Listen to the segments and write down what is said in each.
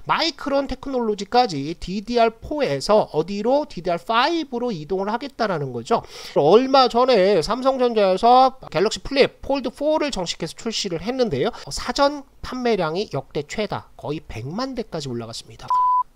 마이크론 테크놀로지까지 DDR4에서 어디로 DDR5로 이동을 하겠다라는 거죠. 얼마 전에 삼성전자에서 갤럭시 플립 폴드 4를 정식해서 출시를 했는데요. 사전 판매량이 역대 최다 거의 100만 대까지 올라갔습니다.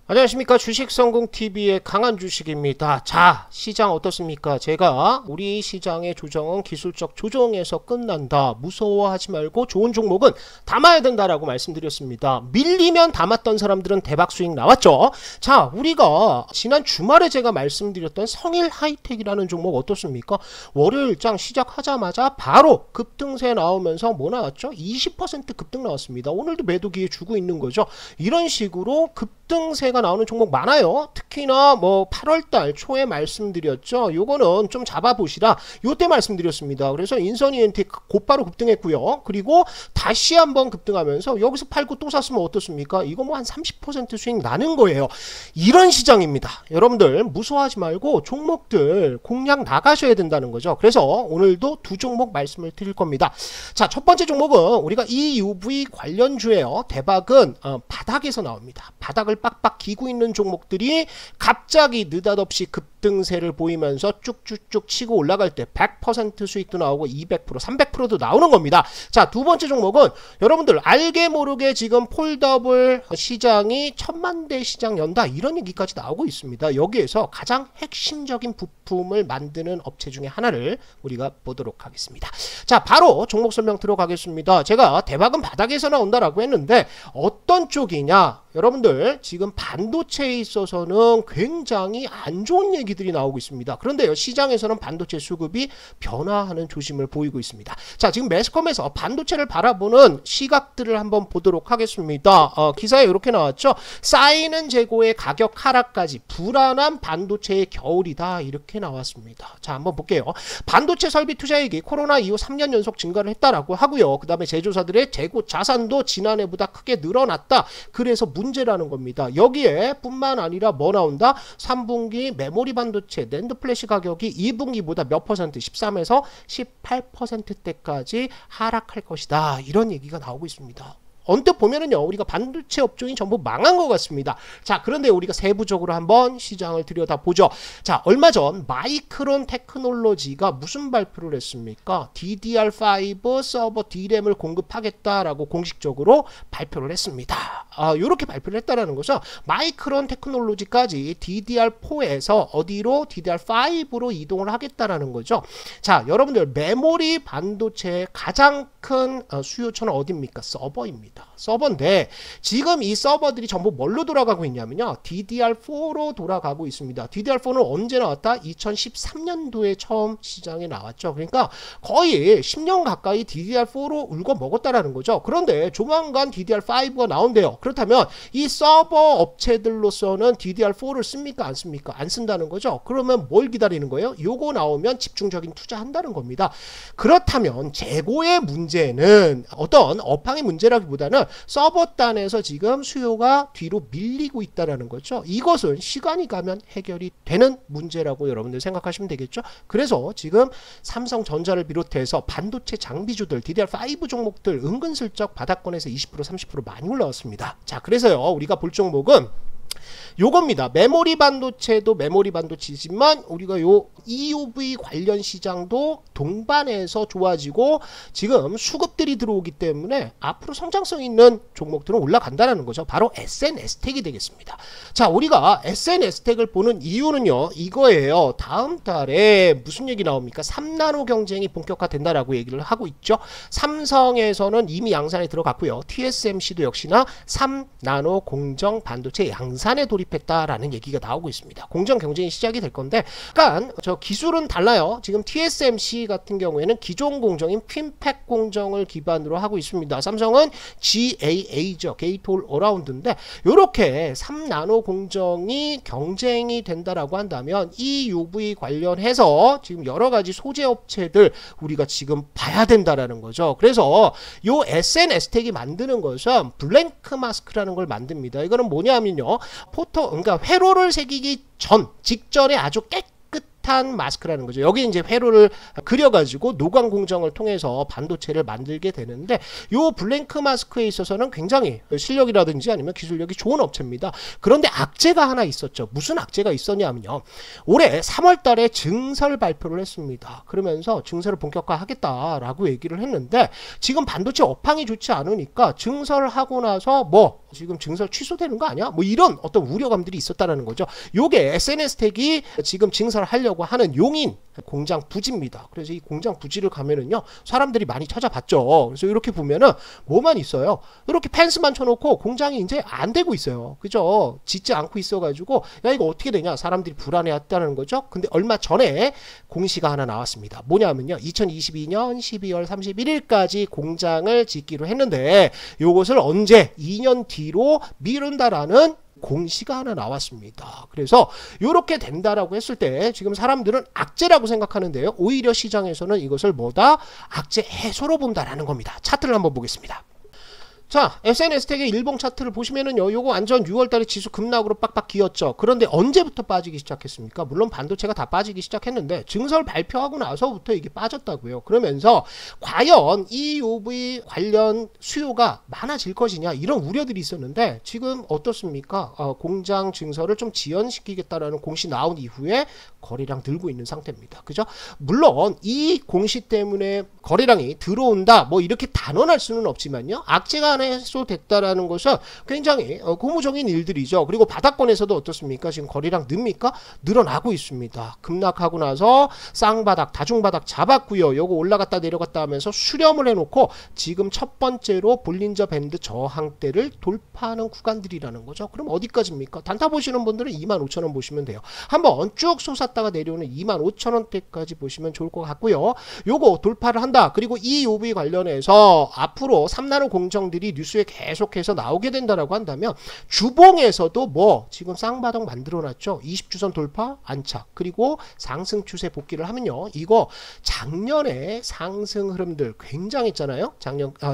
안녕하십니까, 주식성공TV의 강한 주식입니다. 자, 시장 어떻습니까? 제가 우리 시장의 조정은 기술적 조정에서 끝난다, 무서워하지 말고 좋은 종목은 담아야 된다라고 말씀드렸습니다. 밀리면 담았던 사람들은 대박 수익 나왔죠. 자, 우리가 지난 주말에 제가 말씀드렸던 성일 하이텍이라는 종목 어떻습니까? 월요일장 시작하자마자 바로 급등세 나오면서 뭐 나왔죠? 20% 급등 나왔습니다. 오늘도 매도 기회 주고 있는 거죠. 이런 식으로 급등세가 나오는 종목 많아요. 특히나 뭐 8월달 초에 말씀드렸죠. 요거는 좀 잡아보시라, 요때 말씀드렸습니다. 그래서 인선ENT 곧바로 급등했고요. 그리고 다시 한번 급등하면서 여기서 팔고 또 샀으면 어떻습니까? 이거 뭐 한 30% 수익 나는 거예요. 이런 시장입니다. 여러분들 무서워하지 말고 종목들 공략 나가셔야 된다는 거죠. 그래서 오늘도 두 종목 말씀을 드릴 겁니다. 자, 첫 번째 종목은 우리가 EUV 관련주예요. 대박은 바닥에서 나옵니다. 바닥을 빡빡 기고 있는 종목들이 갑자기 느닷없이 급등세를 보이면서 쭉쭉쭉 치고 올라갈 때 100% 수익도 나오고 200%, 300%도 나오는 겁니다. 자, 두 번째 종목은 여러분들 알게 모르게 지금 폴더블 시장이 1000만 대 시장 연다, 이런 얘기까지 나오고 있습니다. 여기에서 가장 핵심적인 부품을 만드는 업체 중에 하나를 우리가 보도록 하겠습니다. 자, 바로 종목 설명 들어가겠습니다. 제가 대박은 바닥에서 나온다라고 했는데 어떤 쪽이냐? 여러분들 지금 반도체에 있어서는 굉장히 안 좋은 얘기들이 나오고 있습니다. 그런데요, 시장에서는 반도체 수급이 변화하는 조짐을 보이고 있습니다. 자, 지금 매스컴에서 반도체를 바라보는 시각들을 한번 보도록 하겠습니다. 기사에 이렇게 나왔죠. 쌓이는 재고의 가격 하락까지 불안한 반도체의 겨울이다, 이렇게 나왔습니다. 자, 한번 볼게요. 반도체 설비 투자액이 코로나 이후 3년 연속 증가를 했다라고 하고요. 그 다음에 제조사들의 재고 자산도 지난해보다 크게 늘어났다. 그래서 문제라는 겁니다. 여기에 뿐만 아니라 뭐 나온다? 3분기 메모리 반도체 낸드 플래시 가격이 2분기보다 몇 퍼센트, 13에서 18%대까지 하락할 것이다, 이런 얘기가 나오고 있습니다. 언뜻 보면은요, 우리가 반도체 업종이 전부 망한 것 같습니다. 자, 그런데 우리가 세부적으로 한번 시장을 들여다보죠. 자, 얼마 전 마이크론 테크놀로지가 무슨 발표를 했습니까? DDR5 서버 D램을 공급하겠다라고 공식적으로 발표를 했습니다. 요렇게 발표를 했다라는 것은 마이크론 테크놀로지까지 DDR4에서 어디로? DDR5로 이동을 하겠다라는 거죠. 자, 여러분들 메모리 반도체의 가장 큰 수요처는 어디입니까? 서버입니다. 서버인데 지금 이 서버들이 전부 뭘로 돌아가고 있냐면요, DDR4로 돌아가고 있습니다. DDR4는 언제 나왔다? 2013년도에 처음 시장에 나왔죠. 그러니까 거의 10년 가까이 DDR4로 울고 먹었다라는 거죠. 그런데 조만간 DDR5가 나온대요. 그렇다면 이 서버 업체들로서는 DDR4를 씁니까? 안 씁니까? 안 쓴다는 거죠. 그러면 뭘 기다리는 거예요? 요거 나오면 집중적인 투자한다는 겁니다. 그렇다면 재고의 문제는 어떤 업황의 문제라기보다는 서버단에서 지금 수요가 뒤로 밀리고 있다는 거죠. 이것은 시간이 가면 해결이 되는 문제라고 여러분들 생각하시면 되겠죠. 그래서 지금 삼성전자를 비롯해서 반도체 장비주들 DDR5 종목들 은근슬쩍 바닥권에서 20% 30% 많이 올라왔습니다. 자, 그래서요, 우리가 볼 종목은 요겁니다. 메모리 반도체도 메모리 반도체지만 우리가 요 EUV 관련 시장도 동반해서 좋아지고 지금 수급들이 들어오기 때문에 앞으로 성장성 있는 종목들은 올라간다는 거죠. 바로 SNS텍이 되겠습니다. 자, 우리가 SNS텍을 보는 이유는요, 이거예요. 다음 달에 무슨 얘기 나옵니까? 3나노 경쟁이 본격화된다라고 얘기를 하고 있죠. 삼성에서는 이미 양산에 들어갔고요. TSMC도 역시나 3나노 공정 반도체 양산에 돌입했다라는 얘기가 나오고 있습니다. 공정 경쟁이 시작이 될 건데, 약간 저 기술은 달라요. 지금 TSMC 같은 경우에는 기존 공정인 핀팩 공정을 기반으로 하고 있습니다. 삼성은 GAA죠. 게이트 올 어라운드인데, 요렇게 3나노 공정이 경쟁이 된다라고 한다면 이 UV 관련해서 지금 여러 가지 소재 업체들 우리가 지금 봐야 된다라는 거죠. 그래서 요 SNS텍이 만드는 것은 블랭크 마스크라는 걸 만듭니다. 이거는 뭐냐면요, 그러니까 회로를 새기기 직전에 아주 깨끗한 타이탄 마스크라는 거죠. 여기 이제 회로를 그려가지고 노광 공정을 통해서 반도체를 만들게 되는데 요 블랭크 마스크에 있어서는 굉장히 실력이라든지 아니면 기술력이 좋은 업체입니다. 그런데 악재가 하나 있었죠. 무슨 악재가 있었냐면요. 올해 3월 달에 증설 발표를 했습니다. 그러면서 증설을 본격화하겠다라고 얘기를 했는데 지금 반도체 업황이 좋지 않으니까 증설하고 나서 뭐 지금 증설 취소되는 거 아니야? 뭐 이런 어떤 우려감들이 있었다는 거죠. 요게 SNS텍이 지금 증설하려고 하는 용인 공장 부지입니다. 그래서 이 공장 부지를 가면은요 사람들이 많이 찾아봤죠. 그래서 이렇게 보면은 뭐만 있어요. 이렇게 펜스만 쳐놓고 공장이 이제 안 되고 있어요. 그죠? 짓지 않고 있어가지고 야 이거 어떻게 되냐 사람들이 불안해했다는 거죠. 근데 얼마 전에 공시가 하나 나왔습니다. 뭐냐면요 2022년 12월 31일까지 공장을 짓기로 했는데 요것을 언제 2년 뒤로 미룬다라는 공시가 하나 나왔습니다. 그래서 이렇게 된다라고 했을 때 지금 사람들은 악재라고 생각하는데요. 오히려 시장에서는 이것을 뭐다? 악재 해소로 본다라는 겁니다. 차트를 한번 보겠습니다. 자, SNS텍의 일봉 차트를 보시면은요, 요거 완전 6월달에 지수 급락으로 빡빡 기었죠. 그런데 언제부터 빠지기 시작했습니까? 물론 반도체가 다 빠지기 시작했는데 증설 발표하고 나서부터 이게 빠졌다고요. 그러면서 과연 EUV 관련 수요가 많아질 것이냐 이런 우려들이 있었는데 지금 어떻습니까? 공장 증설을 좀 지연시키겠다라는 공시 나온 이후에 거래량 들고 있는 상태입니다. 그죠? 물론 이 공시 때문에 거래량이 들어온다 뭐 이렇게 단언할 수는 없지만요. 악재가 하나 해소됐다라는 것은 굉장히 고무적인 일들이죠. 그리고 바닥권에서도 어떻습니까? 지금 거래량 늡니까? 늘어나고 있습니다. 급락하고 나서 쌍바닥, 다중바닥 잡았고요. 요거 올라갔다 내려갔다 하면서 수렴을 해놓고 지금 첫 번째로 볼린저 밴드 저항대를 돌파하는 구간들이라는 거죠. 그럼 어디까지입니까? 단타 보시는 분들은 25,000원 보시면 돼요. 한번 쭉 솟았다가 내려오는 25,000원대까지 보시면 좋을 것 같고요. 요거 돌파를 한다. 그리고 이 EUV 관련해서 앞으로 3나노 공정들이 뉴스에 계속해서 나오게 된다라고 한다면 주봉에서도 뭐 지금 쌍바닥 만들어놨죠. 20주선 돌파 안착 그리고 상승 추세 복귀를 하면요. 이거 작년에 상승 흐름들 굉장했잖아요.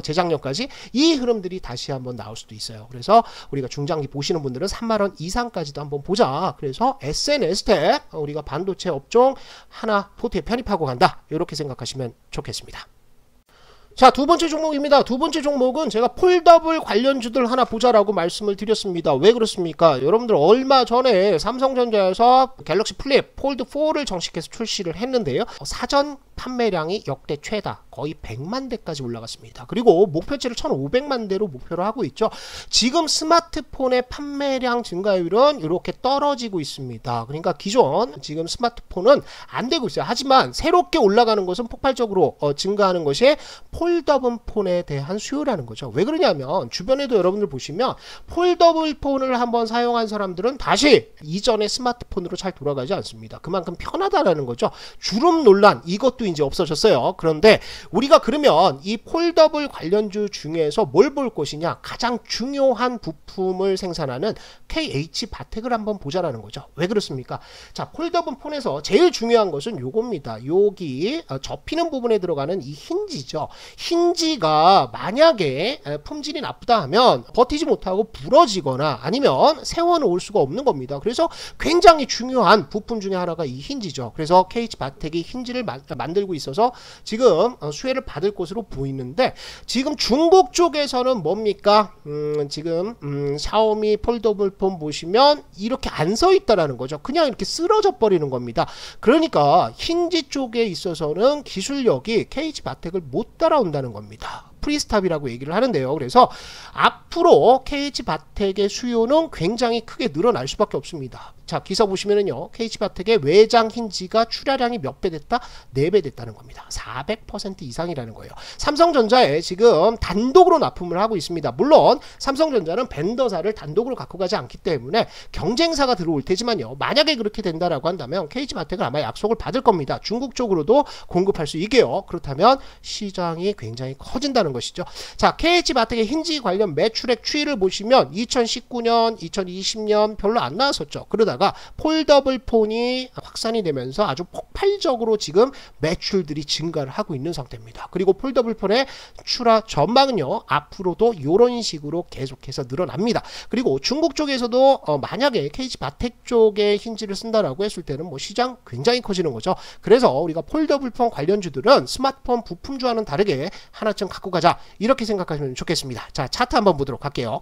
재작년까지 이 흐름들이 다시 한번 나올 수도 있어요. 그래서 우리가 중장기 보시는 분들은 3만원 이상까지도 한번 보자. 그래서 SNS텍 우리가 반도체 업종 하나 포트에 편입하고 간다. 이렇게 생각하시면 좋겠습니다. 자, 두 번째 종목입니다. 두 번째 종목은 제가 폴더블 관련주들 하나 보자라고 말씀을 드렸습니다. 왜 그렇습니까? 여러분들 얼마 전에 삼성전자에서 갤럭시 플립 폴드 4를 정식해서 출시를 했는데요. 사전 판매량이 역대 최다 거의 100만 대까지 올라갔습니다. 그리고 목표치를 1500만 대로 목표를 하고 있죠. 지금 스마트폰의 판매량 증가율은 이렇게 떨어지고 있습니다. 그러니까 기존 지금 스마트폰은 안 되고 있어요. 하지만 새롭게 올라가는 것은 폭발적으로 증가하는 것이 폴더블 폰에 대한 수요라는 거죠. 왜 그러냐면 주변에도 여러분들 보시면 폴더블 폰을 한번 사용한 사람들은 다시 이전의 스마트폰으로 잘 돌아가지 않습니다. 그만큼 편하다라는 거죠. 주름 논란 이것도 이제 없어졌어요. 그런데 우리가 그러면 이 폴더블 관련주 중에서 뭘 볼 것이냐 가장 중요한 부품을 생산하는 KH바텍을 한번 보자라는 거죠. 왜 그렇습니까? 자, 폴더블 폰에서 제일 중요한 것은 요겁니다. 여기 접히는 부분에 들어가는 이 힌지죠. 힌지가 만약에 품질이 나쁘다 하면 버티지 못하고 부러지거나 아니면 세워놓을 수가 없는 겁니다. 그래서 굉장히 중요한 부품 중에 하나가 이 힌지죠. 그래서 KH바텍이 힌지를 만들고 있어서 지금 수혜를 받을 것으로 보이는데 지금 중국 쪽에서는 뭡니까? 지금 샤오미 폴더블 폰 보시면 이렇게 안 서 있다라는 거죠. 그냥 이렇게 쓰러져 버리는 겁니다. 그러니까 힌지 쪽에 있어서는 기술력이 KH바텍을 못 따라온다는 겁니다. 프리스탑이라고 얘기를 하는데요. 그래서 앞으로 KH바텍의 수요는 굉장히 크게 늘어날 수밖에 없습니다. 자, 기사 보시면은요. KH바텍의 외장 힌지가 출하량이 몇 배 됐다? 4배 됐다는 겁니다. 400% 이상이라는 거예요. 삼성전자에 지금 단독으로 납품을 하고 있습니다. 물론 삼성전자는 벤더사를 단독으로 갖고 가지 않기 때문에 경쟁사가 들어올 테지만요. 만약에 그렇게 된다라고 한다면 KH바텍은 아마 약속을 받을 겁니다. 중국 쪽으로도 공급할 수 있게요. 그렇다면 시장이 굉장히 커진다는 것이죠. 자, KH바텍의 힌지 관련 매출액 추이를 보시면 2019년, 2020년 별로 안 나왔었죠. 그러다가 거기에다가 폴더블 폰이 확산이 되면서 아주 폭발적으로 지금 매출들이 증가를 하고 있는 상태입니다. 그리고 폴더블 폰의 출하 전망은요, 앞으로도 이런 식으로 계속해서 늘어납니다. 그리고 중국 쪽에서도 만약에 KH 바텍 쪽에 힌지를 쓴다라고 했을 때는 뭐 시장 굉장히 커지는 거죠. 그래서 우리가 폴더블 폰 관련주들은 스마트폰 부품주와는 다르게 하나쯤 갖고 가자, 이렇게 생각하시면 좋겠습니다. 자, 차트 한번 보도록 할게요.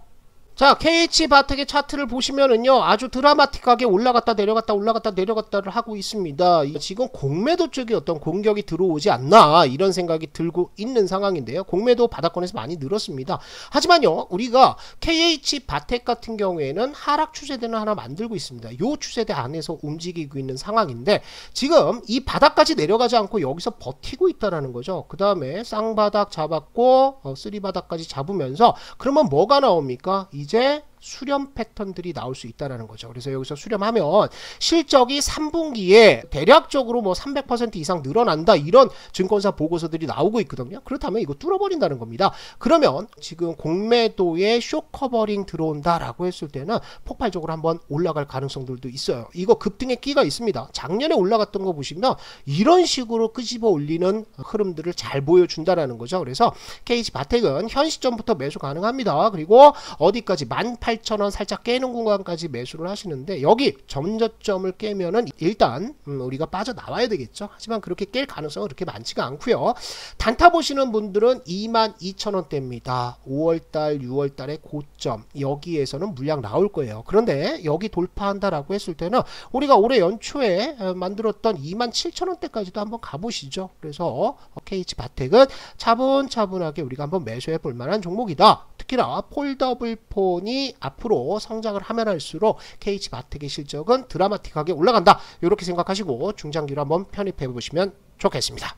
자, KH 바텍의 차트를 보시면은요, 아주 드라마틱하게 올라갔다 내려갔다 올라갔다 내려갔다를 하고 있습니다. 지금 공매도 쪽에 어떤 공격이 들어오지 않나, 이런 생각이 들고 있는 상황인데요. 공매도 바닥권에서 많이 늘었습니다. 하지만요, 우리가 KH 바텍 같은 경우에는 하락 추세대는 하나 만들고 있습니다. 이 추세대 안에서 움직이고 있는 상황인데, 지금 이 바닥까지 내려가지 않고 여기서 버티고 있다라는 거죠. 그 다음에 쌍바닥 잡았고 쓰리바닥까지 잡으면서, 그러면 뭐가 나옵니까? 이제 수렴 패턴들이 나올 수 있다는 거죠. 그래서 여기서 수렴하면 실적이 3분기에 대략적으로 뭐 300% 이상 늘어난다, 이런 증권사 보고서들이 나오고 있거든요. 그렇다면 이거 뚫어버린다는 겁니다. 그러면 지금 공매도에 쇼커버링 들어온다라고 했을 때는 폭발적으로 한번 올라갈 가능성들도 있어요. 이거 급등의 끼가 있습니다. 작년에 올라갔던 거 보시면 이런 식으로 끄집어 올리는 흐름들을 잘 보여준다라는 거죠. 그래서 KH 바텍은 현 시점부터 매수 가능합니다. 그리고 어디까지 18,000원 살짝 깨는 구간까지 매수를 하시는데, 여기 전저점을 깨면은 일단 우리가 빠져나와야 되겠죠. 하지만 그렇게 깰 가능성은 그렇게 많지가 않고요. 단타 보시는 분들은 22,000원대입니다. 5월달 6월달의 고점, 여기에서는 물량 나올 거예요. 그런데 여기 돌파한다라고 했을 때는 우리가 올해 연초에 만들었던 27,000원대까지도 한번 가보시죠. 그래서 KH 바텍은 차분차분하게 우리가 한번 매수해 볼 만한 종목이다. 특히나 폴더블 폰이 앞으로 성장을 하면 할수록 KH 바텍의 실적은 드라마틱하게 올라간다, 이렇게 생각하시고 중장기로 한번 편입해 보시면 좋겠습니다.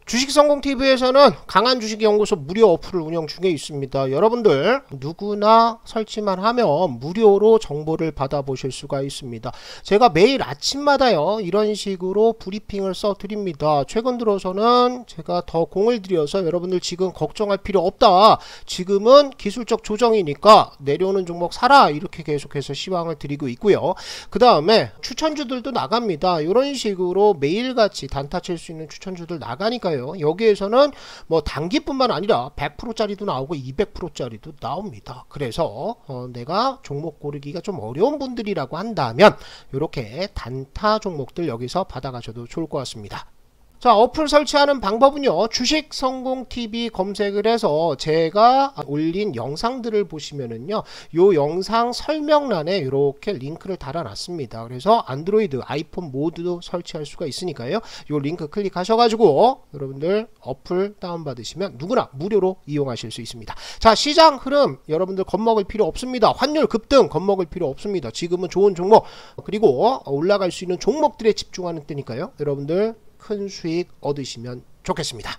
주식성공TV에서는 강한 주식연구소 무료 어플을 운영 중에 있습니다. 여러분들 누구나 설치만 하면 무료로 정보를 받아보실 수가 있습니다. 제가 매일 아침마다요, 이런 식으로 브리핑을 써드립니다. 최근 들어서는 제가 더 공을 들여서 여러분들 지금 걱정할 필요 없다, 지금은 기술적 조정이니까 내려오는 종목 사라, 이렇게 계속해서 시황을 드리고 있고요. 그 다음에 추천주들도 나갑니다. 이런 식으로 매일같이 단타 칠 수 있는 추천주들 나가니까요, 여기에서는 뭐 단기뿐만 아니라 100%짜리도 나오고 200%짜리도 나옵니다. 그래서 내가 종목 고르기가 좀 어려운 분들이라고 한다면 이렇게 단타 종목들 여기서 받아가셔도 좋을 것 같습니다. 자, 어플 설치하는 방법은요, 주식성공TV 검색을 해서 제가 올린 영상들을 보시면은요, 요 영상 설명란에 이렇게 링크를 달아놨습니다. 그래서 안드로이드, 아이폰 모두 설치할 수가 있으니까요, 요 링크 클릭하셔가지고 여러분들 어플 다운받으시면 누구나 무료로 이용하실 수 있습니다. 자, 시장 흐름 여러분들 겁먹을 필요 없습니다. 환율 급등 겁먹을 필요 없습니다. 지금은 좋은 종목, 그리고 올라갈 수 있는 종목들에 집중하는 때니까요, 여러분들 큰 수익 얻으시면 좋겠습니다.